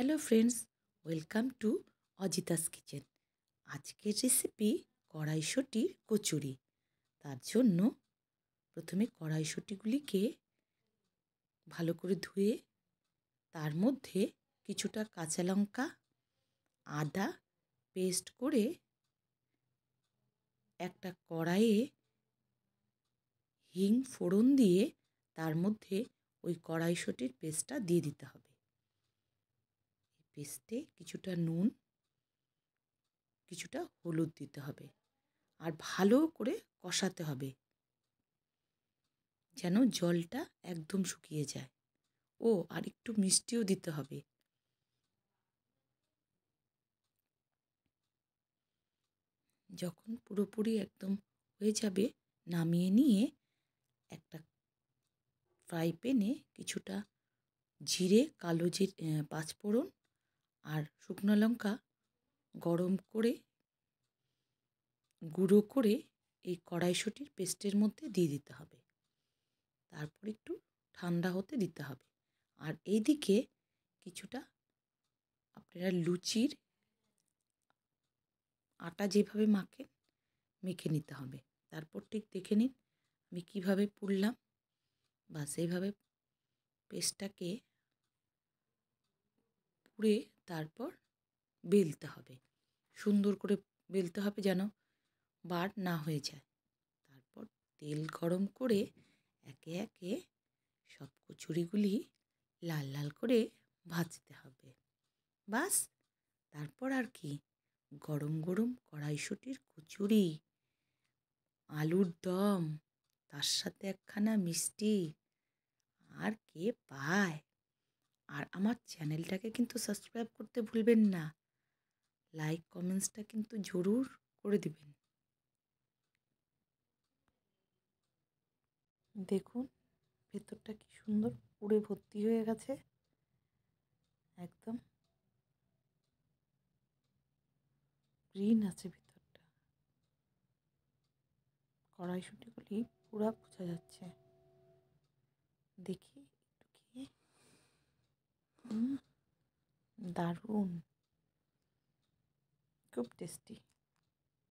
Hello friends, welcome to Ajita's kitchen. আজকের recipe কড়াইশুঁটির কচুরি। তার জন্য প্রথমে কড়াইশুঁটিগুলিকে ভালো করে ধুয়ে তার মধ্যে কিছুটা কাঁচা লঙ্কা, আদা পেস্ট করে একটা কড়াইয়ে হিং ফোড়ন দিয়ে তার মধ্যে ওই কড়াইশুঁটির পেস্টটা দিয়ে দিতে হবে। পেস্টে কিছুটা নুন, কিছুটা হলুদ দিতে হবে আর ভালো করে কষাতে হবে যেন জলটা একদম শুকিয়ে যায়। আর একটু মিষ্টিও দিতে হবে। যখন পুরোপুরি একদম হয়ে যাবে, নামিয়ে নিয়ে একটা ফ্রাই প্যানে কিছুটা জিরে, কালো জিরে, পাঁচফোড়ন আর শুকনো লঙ্কা গরম করে গুঁড়ো করে এই কড়াইশুঁটির পেস্টের মধ্যে দিয়ে দিতে হবে। তারপর একটু ঠান্ডা হতে দিতে হবে। আর এইদিকে কিছুটা আপনারা লুচির আটা যেভাবে মাখেন মেখে নিতে হবে। তারপর ঠিক দেখে নিন আমি কীভাবে পুড়লাম। সেইভাবে পেস্টটাকে পুড়ে তারপর বেলতে হবে। সুন্দর করে বেলতে হবে যেন বার না হয়ে যায়। তারপর তেল গরম করে একে একে সব কচুরিগুলি লাল লাল করে ভাজতে হবে। বাস, তারপর আর কি, গরম গরম কড়াইশুঁটির কচুরি, আলুর দম, তার সাথে একখানা মিষ্টি, আর কে পায়। আর আমার চ্যানেলটাকে কিন্তু সাবস্ক্রাইব করতে ভুলবেন না। লাইক কমেন্টসটা কিন্তু জরুর করে দিবেন। দেখুন ভেতরটা কি সুন্দর পুড়ে ভর্তি হয়ে গেছে, একদম গ্রিন আছে ভেতরটা। কড়াইশুঁটিগুলি পুরা বোঝা যাচ্ছে। দেখি একটু খেয়ে, দারুণ, খুব টেস্টি।